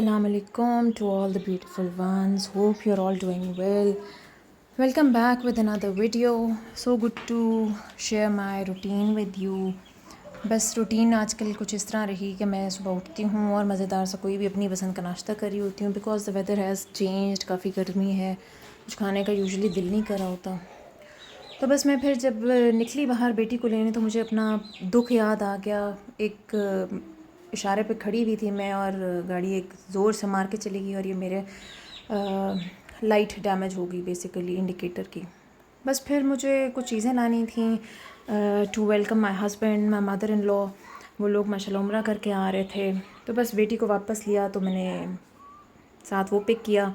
Assalamu alaikum to all the beautiful ones. Hope you're all doing well. Welcome back with another video. So good to share my routine with you. बस routine आजकल कुछ इस तरह रही कि मैं सुबह उठती हूँ और मज़ेदार सा कोई भी अपनी पसंद का नाश्ता कर रही होती हूँ because the weather has changed, काफ़ी गर्मी है, कुछ खाने का यूजुअली दिल नहीं कर रहा होता। तो बस मैं फिर जब निकली बाहर बेटी को लेने तो मुझे अपना दुख याद आ गया। एक इशारे पे खड़ी हुई थी मैं और गाड़ी एक ज़ोर से मार के चली गई और ये मेरे लाइट डैमेज हो गई बेसिकली इंडिकेटर की। बस फिर मुझे कुछ चीज़ें लानी थी to welcome my husband, my mother in law. वो लोग माशाल्लाह उम्रा करके आ रहे थे, तो बस बेटी को वापस लिया तो मैंने साथ वो पिक किया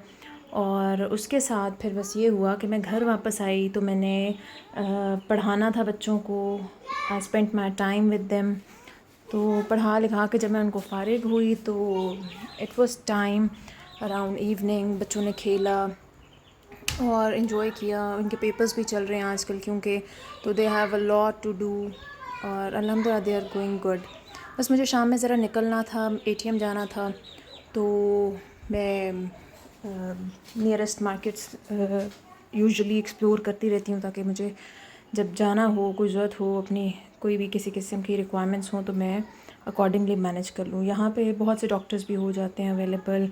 और उसके साथ फिर बस ये हुआ कि मैं घर वापस आई तो मैंने पढ़ाना था बच्चों को। I spent my time with them. तो पढ़ा लिखा के जब मैं उनको फ़ारिग हुई तो it was time around evening. बच्चों ने खेला और इन्जॉय किया। उनके पेपर्स भी चल रहे हैं आजकल क्योंकि तो they have a lot to do और अल्हम्दुलिल्लाह दे आर गोइंग गुड। बस मुझे शाम में ज़रा निकलना था, एटीएम जाना था, तो मैं नियरेस्ट मार्केट्स यूजुअली एक्सप्लोर करती रहती हूँ ताकि मुझे जब जाना हो, कोई ज़रूरत हो, अपनी कोई भी किसी किस्म की रिक्वायरमेंट्स हों तो मैं अकॉर्डिंगली मैनेज कर लूँ। यहाँ पे बहुत से डॉक्टर्स भी हो जाते हैं अवेलेबल,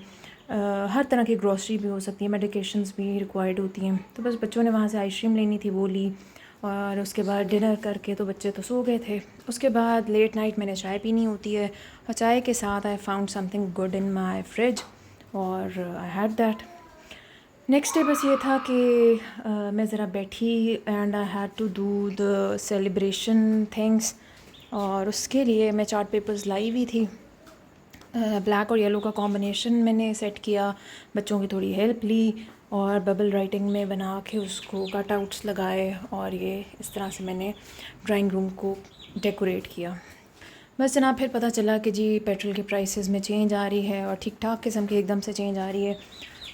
हर तरह की ग्रॉसरी भी हो सकती है, मेडिकेशंस भी रिक्वायर्ड होती हैं। तो बस बच्चों ने वहाँ से आइसक्रीम लेनी थी वो ली और उसके बाद डिनर करके तो बच्चे तो सो गए थे। उसके बाद लेट नाइट मैंने चाय पीनी होती है और चाय के साथ I found something good in my fridge और I had that. Next day बस ये था कि मैं ज़रा बैठी and I had to do the celebration things और उसके लिए मैं चार्ट पेपर्स लाई हुई थी। ब्लैक और येलो का कॉम्बिनेशन मैंने सेट किया, बच्चों की थोड़ी हेल्प ली और बबल राइटिंग में बना के उसको कट आउट्स लगाए और ये इस तरह से मैंने ड्राइंग रूम को डेकोरेट किया। बस जनाब फिर पता चला कि जी पेट्रोल के प्राइसेस में चेंज आ रही है और ठीक ठाक किस्म की एकदम से चेंज आ रही है,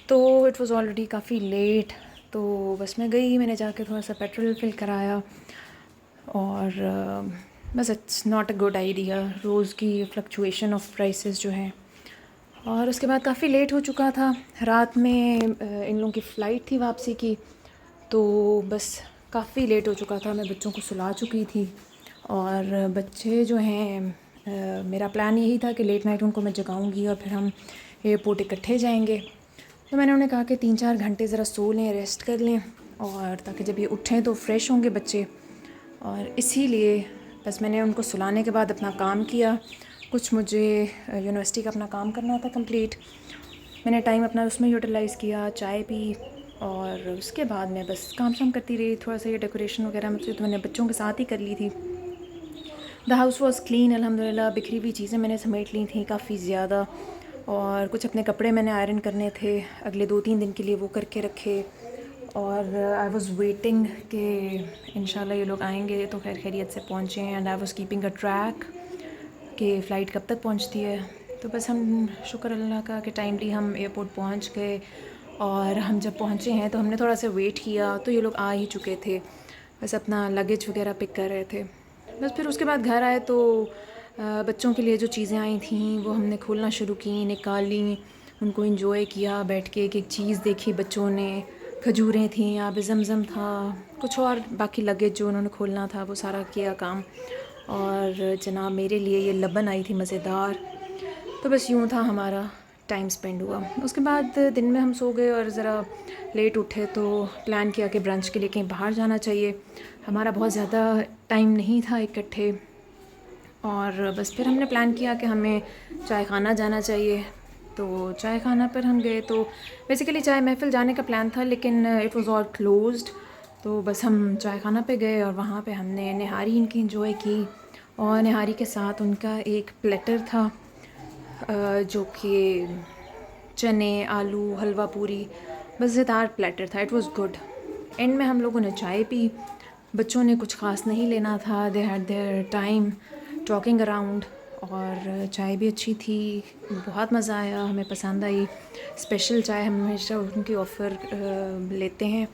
तो इट वाज़ ऑलरेडी काफ़ी लेट। तो बस मैं गई, मैंने जाके थोड़ा सा पेट्रोल फिल कराया और बस it's not a good idea रोज़ की फ्लक्चुएशन ऑफ प्राइसेस जो हैं। और उसके बाद काफ़ी लेट हो चुका था, रात में इन लोगों की फ़्लाइट थी वापसी की, तो बस काफ़ी लेट हो चुका था। मैं बच्चों को सुला चुकी थी और बच्चे जो हैं मेरा प्लान यही था कि लेट नाइट उनको मैं जगाऊंगी और फिर हम एयरपोर्ट इकट्ठे जाएंगे। तो मैंने उन्हें कहा कि 3-4 घंटे ज़रा सो लें, रेस्ट कर लें और ताकि जब ये उठें तो फ्रेश होंगे बच्चे। और इसीलिए बस मैंने उनको सुलाने के बाद अपना काम किया। कुछ मुझे यूनिवर्सिटी का अपना काम करना था कंप्लीट, मैंने टाइम अपना उसमें यूटिलाइज़ किया, चाय पी और उसके बाद मैं बस काम शाम करती रही। थोड़ा सा ये डेकोरेशन वगैरह मुझसे तो मैंने बच्चों के साथ ही कर ली थी। द हाउस वॉज़ क्लीन अल्हम्दुलिल्लाह। बिखरी हुई चीज़ें मैंने समेट ली थी काफ़ी ज़्यादा और कुछ अपने कपड़े मैंने आयरन करने थे अगले 2-3 दिन के लिए, वो करके रखे। और आई वाज़ वेटिंग कि इंशाल्लाह ये लोग आएंगे तो खैर खैरियत से पहुँचें and I was keeping a track कि फ़्लाइट कब तक पहुँचती है। तो बस हम शुक्र अल्लाह का कि टाइमली हम एयरपोर्ट पहुँच गए और हम जब पहुँचे हैं तो हमने थोड़ा सा वेट किया तो ये लोग आ ही चुके थे, बस अपना लगेज वगैरह पिक कर रहे थे। बस फिर उसके बाद घर आए तो बच्चों के लिए जो चीज़ें आई थी वो हमने खोलना शुरू की, निकाली, उनको एंजॉय किया, बैठ के एक एक चीज़ देखी बच्चों ने। खजूरें थी, आब ज़मज़म था, कुछ और बाकी लगेज जो उन्होंने खोलना था वो सारा किया काम। और जनाब मेरे लिए ये लबन आई थी मज़ेदार। तो बस यूँ था हमारा टाइम स्पेंड हुआ। उसके बाद दिन में हम सो गए और ज़रा लेट उठे तो प्लान किया कि ब्रंच के लिए कहीं बाहर जाना चाहिए। हमारा बहुत ज़्यादा टाइम नहीं था इकट्ठे और बस फिर हमने प्लान किया कि हमें चाय खाना जाना चाहिए। तो चाय खाना पर हम गए तो बेसिकली चाय महफ़िल जाने का प्लान था लेकिन इट वाज़ ऑल क्लोज्ड। तो बस हम चाय खाना पे गए और वहाँ पे हमने निहारी इनकी एंजॉय की और निहारी के साथ उनका एक प्लेटर था जो कि चने, आलू, हलवा पूरी, मज़ेदार प्लेटर था। It was good. एंड में हम लोगों ने चाय पी। बच्चों ने कुछ ख़ास नहीं लेना था, they had their time talking around और चाय भी अच्छी थी, बहुत मज़ा आया, हमें पसंद आई। स्पेशल चाय हम हमेशा उनकी ऑफ़र लेते हैं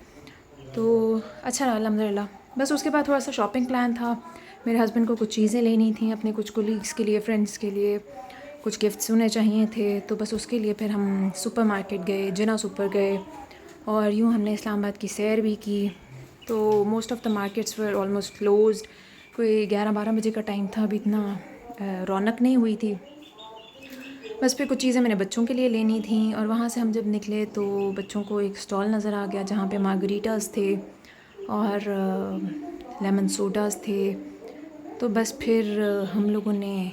तो अच्छा रहा अल्हम्दुलिल्लाह। बस उसके बाद थोड़ा सा शॉपिंग प्लान था। मेरे हस्बैंड को कुछ चीज़ें लेनी थी अपने कुछ कोलीग्स के लिए, फ्रेंड्स के लिए, कुछ गिफ्ट्स उन्हें चाहिए थे, तो बस उसके लिए फिर हम सुपरमार्केट गए, जिना सुपर गए और यूँ हमने इस्लामाबाद की सैर भी की। तो most of the markets were almost closed. कोई 11-12 बजे का टाइम था, अभी इतना रौनक नहीं हुई थी। बस फिर कुछ चीज़ें मैंने बच्चों के लिए लेनी थी और वहाँ से हम जब निकले तो बच्चों को एक स्टॉल नज़र आ गया जहाँ पे मार्गरीटास थे और लेमन सोडास थे। तो बस फिर हम लोगों ने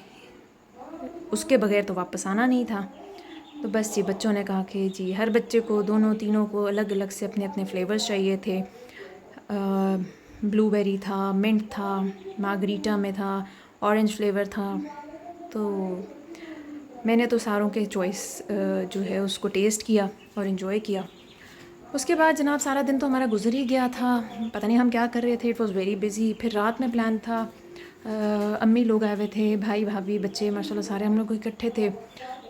उसके बगैर तो वापस आना नहीं था। तो बस जी बच्चों ने कहा कि जी हर बच्चे को दोनों तीनों को अलग अलग से अपने अपने फ्लेवर्स चाहिए थे। ब्लूबेरी था, मिंट था, मार्गरीटा में था, ऑरेंज फ्लेवर था। तो मैंने तो सारों के चॉइस जो है उसको टेस्ट किया और इन्जॉय किया। उसके बाद जनाब सारा दिन तो हमारा गुजर ही गया था, पता नहीं हम क्या कर रहे थे। It was very busy. फिर रात में प्लान था, अम्मी लोग आए हुए थे, भाई भाभी बच्चे माशाल्लाह सारे हम लोग इकट्ठे थे।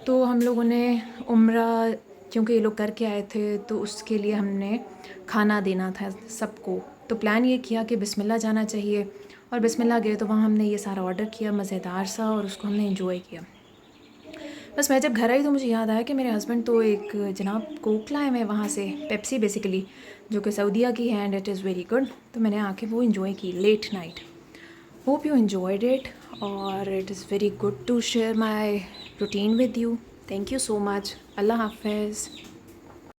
तो हम लोगों ने उम्रा, क्योंकि ये लोग करके आए थे तो उसके लिए हमने खाना देना था सबको। तो प्लान ये किया कि बिस्मिल्लाह जाना चाहिए और बिस्मिल्लाह गए तो वहाँ हमने ये सारा ऑर्डर किया मज़ेदार सा और उसको हमने इन्जॉय किया। बस मैं जब घर आई तो मुझे याद आया कि मेरे हस्बैंड तो एक जनाब कोक लाए हुए वहाँ से, पेप्सी बेसिकली, जो कि सऊदीया की है and it is very good. तो मैंने आके वो इन्जॉय की late night. Hope you enjoyed it और it is very good to share my routine with you. Thank you so much. Allah Hafiz.